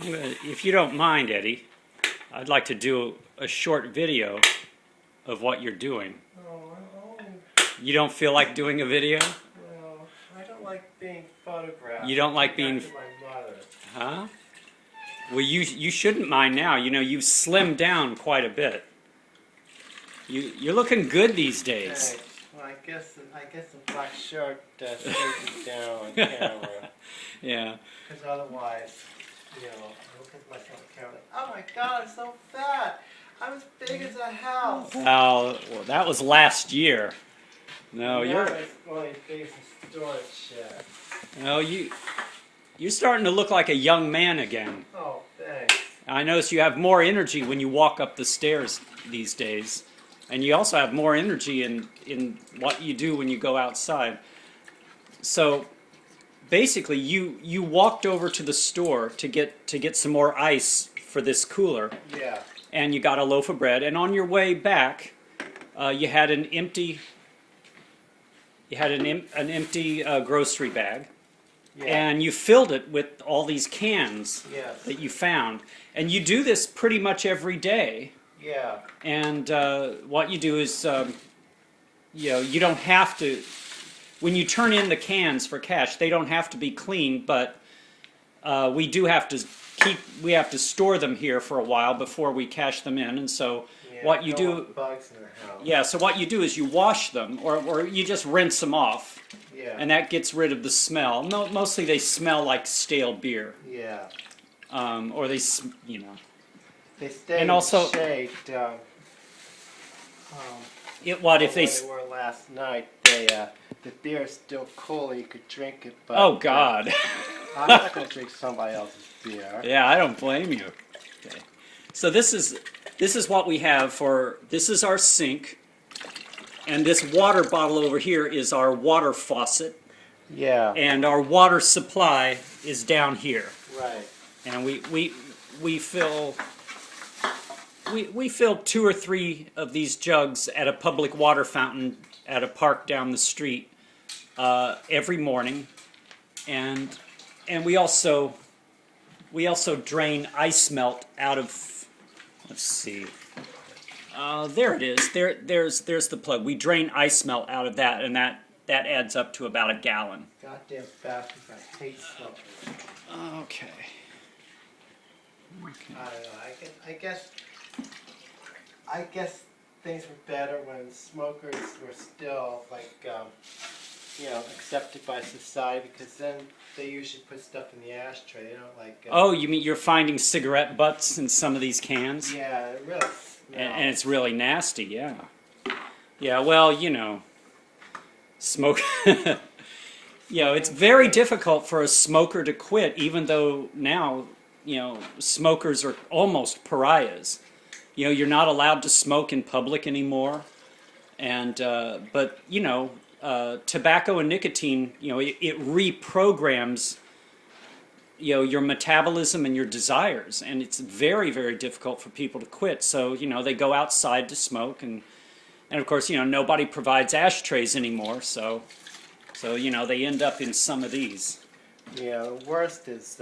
If you don't mind, Eddie, I'd like to do a short video of what you're doing. You don't feel like doing a video? Well, I don't like being photographed. You don't like being... my mother. Huh? Well, you shouldn't mind now. You know, you've slimmed down quite a bit. You're looking good these days. Thanks. Well, I guess the black shirt stays it down on camera. Yeah. Because otherwise, I look at myself on camera like, oh my God, I'm so fat. I'm as big as a house. Well, that was last year. No, now you're... it's only as big as a storage shed. No, you're starting to look like a young man again. Oh, thanks. I notice you have more energy when you walk up the stairs these days. And you also have more energy in what you do when you go outside. So basically you walked over to the store to get some more ice for this cooler. Yeah. And you got a loaf of bread, and on your way back you had an empty grocery bag. Yeah. And you filled it with all these cans Yes. that you found. And you do this pretty much every day. Yeah. And what you do is, you don't have to, when you turn in the cans for cash, they don't have to be clean, but we do have to store them here for a while before we cash them in. And so what you do, bugs in the house. yeah, so what you do is you wash them, or you just rinse them off. Yeah. And that gets rid of the smell. Mostly they smell like stale beer. Yeah. Or they, They stay And also- in the shade. if they... They were last night. The beer is still cool. You could drink it, but Oh, God. I'm not going to drink somebody else's beer. Yeah, I don't blame you. Okay. So this is what we have for, this is our sink, and this water bottle over here is our water faucet, Yeah. and our water supply is down here. Right. And we fill 2 or 3 of these jugs at a public water fountain at a park down the street every morning, and we also drain ice melt out of, let's see, there it is. There's the plug. We drain ice melt out of that, and that adds up to about a gallon. Goddamn bastards! I hate smokers. Okay. I don't know. I guess things were better when smokers were still accepted by society, because then they usually put stuff in the ashtray. They don't like. Oh, you mean you're finding cigarette butts in some of these cans? Yeah, it really. And it's really nasty, yeah. Yeah, well, smoke. It's very difficult for a smoker to quit, even though now, smokers are almost pariahs. You're not allowed to smoke in public anymore. And, but, tobacco and nicotine, it reprograms, your metabolism and your desires. And it's very, very difficult for people to quit. So, they go outside to smoke. And of course, nobody provides ashtrays anymore. So, they end up in some of these. Yeah, the worst is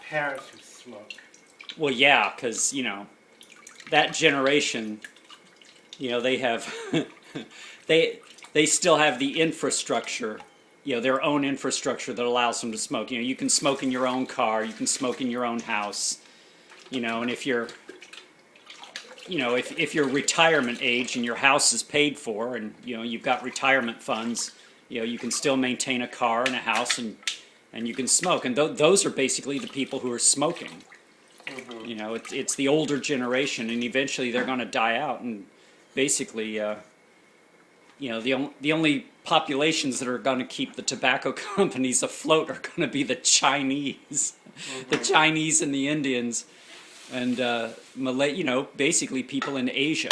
parents who smoke. Well, yeah, because, that generation, they have, they still have the infrastructure, their own infrastructure that allows them to smoke. You can smoke in your own car, you can smoke in your own house, and if you're, if you're retirement age and your house is paid for and, you've got retirement funds, you can still maintain a car and a house and you can smoke. And those are basically the people who are smoking. Mm-hmm. It's the older generation, and eventually they're going to die out. And basically, the only populations that are going to keep the tobacco companies afloat are going to be the Chinese, mm-hmm. the Chinese and the Indians, and Malay. Basically people in Asia.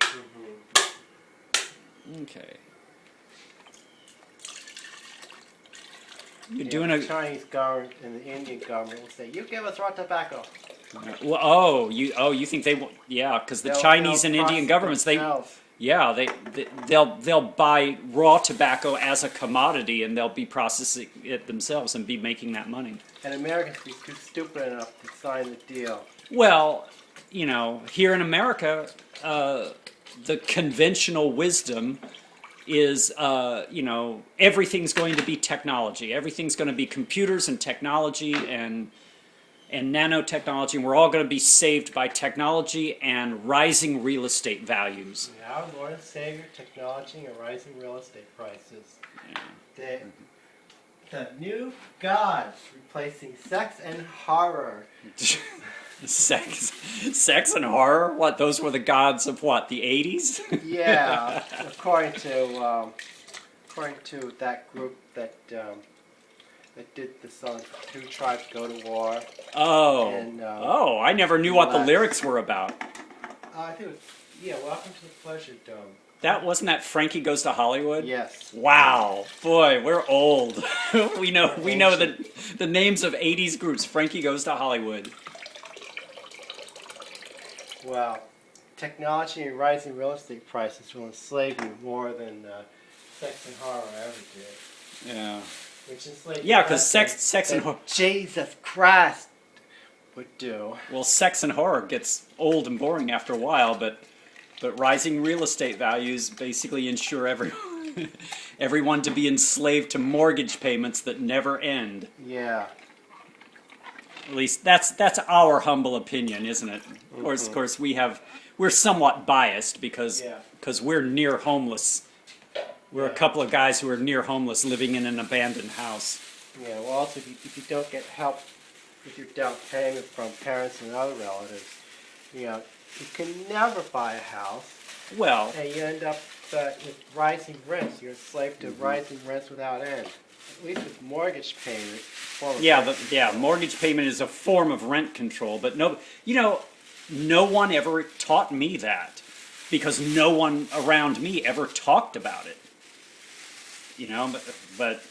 Mm-hmm. Okay. You're doing the Chinese government and the Indian government will say, "You give us raw tobacco." Well, you think they will? Yeah, because the Chinese and Indian governments, Yeah, they'll buy raw tobacco as a commodity, and they'll be processing it themselves and be making that money. And Americans be too stupid enough to sign the deal. Well, you know, here in America, the conventional wisdom is, you know, everything's going to be technology. Everything's going to be computers and technology and nanotechnology, and we're all going to be saved by technology and rising real estate values. Now, Lord and Savior, technology and rising real estate prices. Yeah. The new gods replacing sex and horror. Sex and horror? What? Those were the gods of what? The 80s? Yeah, according to that group that did the song "Two Tribes Go to War." Oh, and, I never knew what the lyrics were about. I think it was Welcome to the Pleasure Dome. That wasn't that Frankie Goes to Hollywood? Yes. Wow, boy, we're old. we know the names of 80s groups. Frankie Goes to Hollywood. Well, technology and rising real estate prices will enslave you more than sex and horror ever did. Yeah. Which enslaved Yeah, because sex and horror. Jesus Christ would do. Well, sex and horror gets old and boring after a while, but rising real estate values basically ensure everyone to be enslaved to mortgage payments that never end. Yeah. At least that's our humble opinion, isn't it? Of course, we're somewhat biased because we're near homeless. We're a couple of guys who are near homeless, living in an abandoned house. Yeah. Well, also, if you don't get help with your down payment from parents and other relatives, you can never buy a house. Well, and you end up with rising rents. You're enslaved to rising rents without end. At least with mortgage payment. Mortgage payment is a form of rent control, but no one ever taught me that because no one around me ever talked about it. But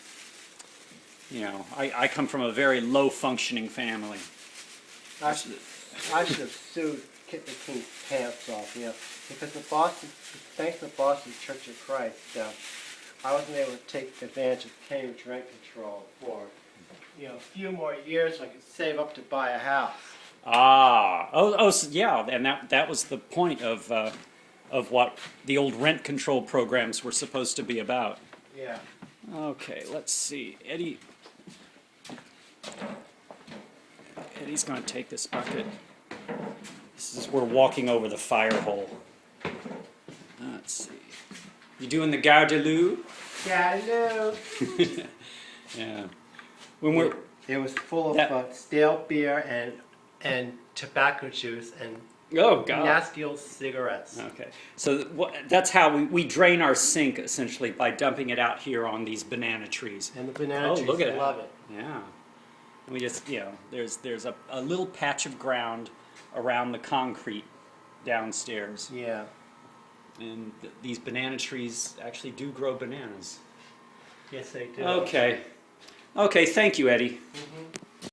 I come from a very low functioning family. I should have sued, kicked the king's pants off, because thanks to the Boston Church of Christ, I wasn't able to take advantage of Cambridge rent control for a few more years so I could save up to buy a house. And that was the point of what the old rent control programs were supposed to be about. Yeah. Okay, let's see. Eddie's going to take this bucket. We're walking over the fire hole. Let's see. You doing the Garday Loo? Garday Loo. Yeah. It was full of stale beer and tobacco juice and nasty old cigarettes. Okay, so that's how we drain our sink essentially by dumping it out here on these banana trees. And the banana trees love it. Yeah, we just there's a little patch of ground around the concrete downstairs. Yeah. And these banana trees actually do grow bananas. Yes, they do. Okay. Okay, thank you, Eddie. Mm-hmm.